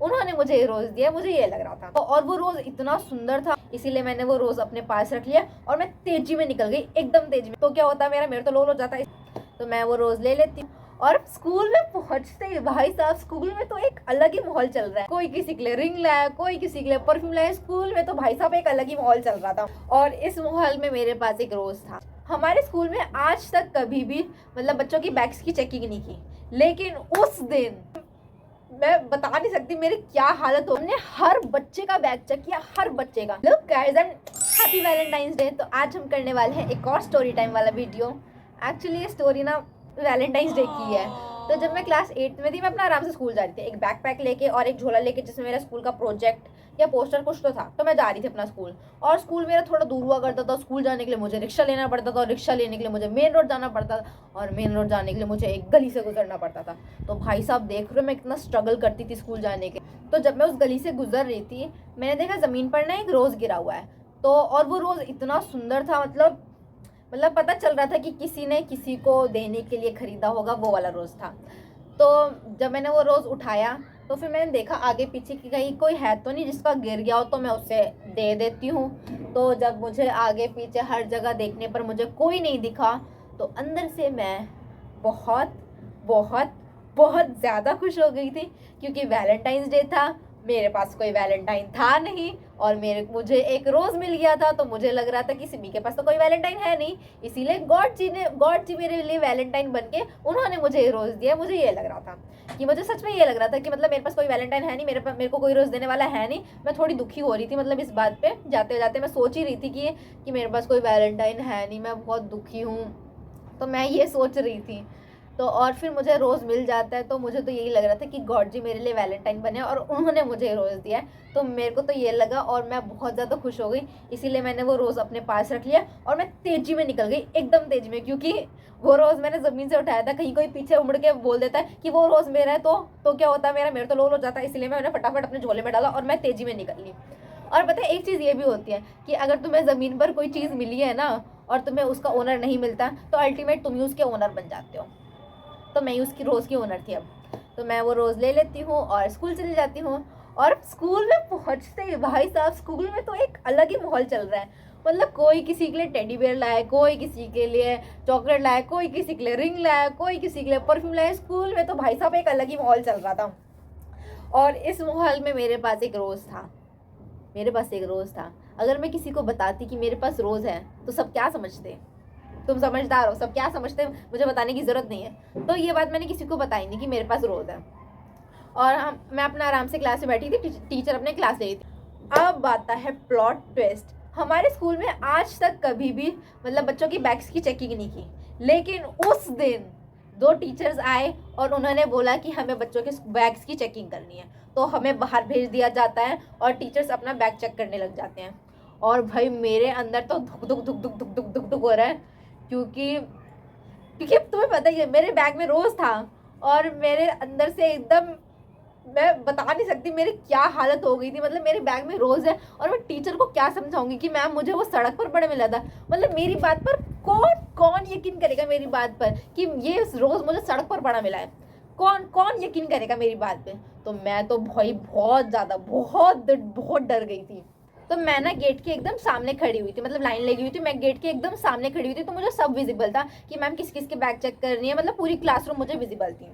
उन्होंने मुझे ये रोज दिया, मुझे ये लग रहा था। और वो रोज इतना सुंदर था, इसीलिए मैंने वो रोज अपने पास रख लिया और मैं तेजी में निकल गई, एकदम तेजी में। तो क्या होता है, मेरे तो लोल हो जाता है, तो मैं वो रोज ले लेती हूँ। और स्कूल में पहुंचते ही भाई साहब, स्कूल में तो एक अलग ही माहौल चल रहा है। कोई किसी के लिए रिंग लाया, कोई किसी के लिए परफ्यूम लाया। स्कूल में तो भाई साहब एक अलग ही माहौल चल रहा था। और इस माहौल में मेरे पास एक रोज था। हमारे स्कूल में आज तक कभी भी मतलब बच्चों की बैग्स की चेकिंग नहीं की, लेकिन उस दिन मैं बता नहीं सकती मेरी क्या हालत हो। हमने हर बच्चे का बैग चेक किया, हर बच्चे का। Look guys, and happy Valentine's day. तो आज हम करने वाले हैं एक और स्टोरी टाइम वाला वीडियो। एक्चुअली ये स्टोरी ना वैलेंटाइंस डे की है। तो जब मैं क्लास 8 में थी, मैं अपना आराम से स्कूल जा रही थी, एक बैकपैक लेके और एक झोला लेके, जिसमें मेरा स्कूल का प्रोजेक्ट या पोस्टर कुछ तो था। तो मैं जा रही थी अपना स्कूल, और स्कूल मेरा थोड़ा दूर हुआ करता था। स्कूल जाने के लिए मुझे रिक्शा लेना पड़ता था, और रिक्शा लेने के लिए मुझे मेन रोड जाना पड़ता था, और मेन रोड जाने के लिए मुझे एक गली से गुजरना पड़ता था। तो भाई साहब देख रहे हो मैं कितना स्ट्रगल करती थी स्कूल जाने के। तो जब मैं उस गली से गुजर रही थी, मैंने देखा ज़मीन पर ना एक रोज़ गिरा हुआ है। तो और वो रोज़ इतना सुंदर था, मतलब पता चल रहा था कि किसी ने किसी को देने के लिए खरीदा होगा, वो वाला रोज़ था। तो जब मैंने वो रोज़ उठाया, तो फिर मैंने देखा आगे पीछे की कहीं कोई है तो नहीं जिसका गिर गया हो, तो मैं उसे दे देती हूँ। तो जब मुझे आगे पीछे हर जगह देखने पर मुझे कोई नहीं दिखा, तो अंदर से मैं बहुत बहुत बहुत ज़्यादा खुश हो गई थी, क्योंकि वैलेंटाइंस डे था, मेरे पास कोई वैलेंटाइन था नहीं, और मुझे एक रोज़ मिल गया था। तो मुझे लग रहा था कि सिमी के पास तो कोई वैलेंटाइन है नहीं, इसीलिए गॉड जी मेरे लिए वैलेंटाइन बन के उन्होंने मुझे ये रोज़ दिया। मुझे ये लग रहा था कि मुझे सच में ये लग रहा था कि मतलब मेरे पास कोई वैलेंटाइन है नहीं, मेरे को कोई रोज़ देने वाला है नहीं। मैं थोड़ी दुखी हो रही थी, मतलब इस बात पे जाते जाते मैं सोच ही रही थी कि मेरे पास कोई वैलेंटाइन है नहीं, मैं बहुत दुखी हूँ। तो मैं ये सोच रही थी। तो और फिर मुझे रोज़ मिल जाता है, तो मुझे तो यही लग रहा था कि गॉड जी मेरे लिए वैलेंटाइन बने और उन्होंने मुझे रोज़ दिया है। तो मेरे को तो ये लगा और मैं बहुत ज़्यादा खुश हो गई, इसीलिए मैंने वो रोज़ अपने पास रख लिया और मैं तेज़ी में निकल गई, एकदम तेज़ी में। क्योंकि वो रोज़ मैंने ज़मीन से उठाया था, कहीं कोई पीछे उमड़ के बोल देता है कि वो रोज़ मेरा है, तो क्या होता है, मेरे तो लोल हो जाता है। इसलिए मैंने फटाफट अपने झोले में डाला और मैं तेज़ी में निकल ली। और पता है एक चीज़ ये भी होती है कि अगर तुम्हें ज़मीन पर कोई चीज़ मिली है ना, और तुम्हें उसका ओनर नहीं मिलता, तो अल्टीमेट तुम ही उसके ओनर बन जाते हो। तो मैं उसकी रोज़ की ओनर थी अब। तो मैं वो रोज़ ले लेती हूँ और स्कूल चली जाती हूँ। और स्कूल में पहुँचते ही भाई साहब, स्कूल में तो एक अलग ही माहौल चल रहा है। मतलब कोई किसी के लिए टेडी बेयर लाया, कोई किसी के लिए चॉकलेट लाया, कोई किसी के लिए रिंग लाया, कोई किसी के लिए परफ्यूम लाया। स्कूल में तो भाई साहब एक अलग ही माहौल चल रहा था। और इस माहौल में मेरे पास एक रोज़ था, अगर मैं किसी को बताती कि मेरे पास रोज़ है, तो सब क्या समझते? तुम समझदार हो, सब क्या समझते, मुझे बताने की ज़रूरत नहीं है। तो ये बात मैंने किसी को बताई नहीं कि मेरे पास रोज़ है। और मैं अपना आराम से क्लास में बैठी थी, टीचर अपने क्लास ले रही थी। अब आता है प्लॉट ट्विस्ट। हमारे स्कूल में आज तक कभी भी मतलब बच्चों की बैग्स की चेकिंग नहीं की, लेकिन उस दिन 2 टीचर्स आए और उन्होंने बोला कि हमें बच्चों के बैग्स की चेकिंग करनी है। तो हमें बाहर भेज दिया जाता है और टीचर्स अपना बैग चेक करने लग जाते हैं। और भाई मेरे अंदर तो धुक धुक धुक धुक धुक धुक धुक धुक हो रहा है, क्योंकि तुम्हें पता ही है मेरे बैग में रोज़ था। और मेरे अंदर से एकदम, मैं बता नहीं सकती मेरी क्या हालत हो गई थी। मतलब मेरे बैग में रोज़ है और मैं टीचर को क्या समझाऊंगी कि मैम मुझे वो सड़क पर बड़े मिला था। मतलब मेरी बात पर कौन यकीन करेगा मेरी बात पर कि ये रोज़ मुझे सड़क पर बड़ा मिला है? कौन यकीन करेगा मेरी बात पे? तो मैं तो भाई बहुत ज़्यादा बहुत डर गई थी। तो मैं ना गेट के एकदम सामने खड़ी हुई थी, मतलब लाइन लगी हुई थी, मैं गेट के एकदम सामने खड़ी हुई थी। तो मुझे सब विजिबल था कि मैम किस किस के बैग चेक कर रही है, मतलब पूरी क्लासरूम मुझे विजिबल थी।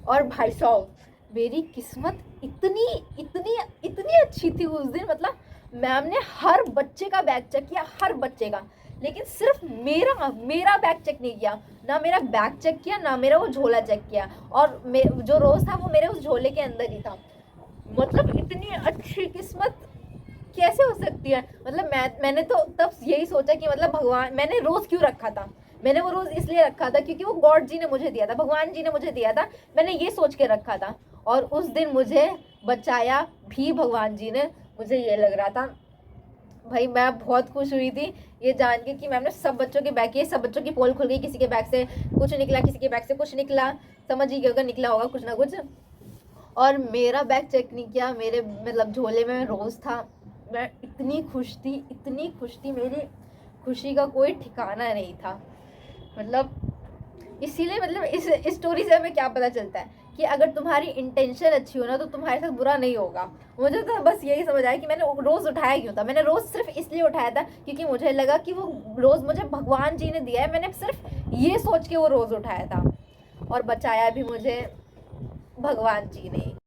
और भाई साहब मेरी किस्मत इतनी इतनी इतनी अच्छी थी उस दिन, मतलब मैम ने हर बच्चे का बैग चेक किया, हर बच्चे का, लेकिन सिर्फ मेरा बैग चेक नहीं किया। ना मेरा बैग चेक किया, ना मेरा वो झोला चेक किया। और जो रोज़ था वो मेरे उस झोले के अंदर ही था। मतलब इतनी अच्छी किस्मत कैसे हो सकती है? मतलब मैंने तो तब यही सोचा कि मतलब भगवान, मैंने रोज़ क्यों रखा था? मैंने वो रोज़ इसलिए रखा था क्योंकि वो गॉड जी ने मुझे दिया था, भगवान जी ने मुझे दिया था। मैंने ये सोच के रखा था, और उस दिन मुझे बचाया भी भगवान जी ने, मुझे ये लग रहा था। भाई मैं बहुत खुश हुई थी ये जान के कि मैम ने सब बच्चों के बैग किए, सब बच्चों की पोल खुल गई, किसी के बैग से कुछ निकला, किसी के बैग से कुछ निकला, समझ ही गया निकला होगा कुछ ना कुछ। और मेरा बैग चेक नहीं किया, मेरे मतलब झोले में रोज़ था। मैं इतनी खुश थी, मेरी खुशी का कोई ठिकाना नहीं था। मतलब इसीलिए, मतलब इस स्टोरी से हमें क्या पता चलता है कि अगर तुम्हारी इंटेंशन अच्छी हो ना तो तुम्हारे साथ बुरा नहीं होगा। मुझे तो बस यही समझ आया कि मैंने रोज़ उठाया क्यों था। मैंने रोज़ सिर्फ इसलिए उठाया था क्योंकि मुझे लगा कि वो रोज़ मुझे भगवान जी ने दिया है। मैंने सिर्फ ये सोच के वो रोज़ उठाया था और बचाया भी मुझे भगवान जी ने।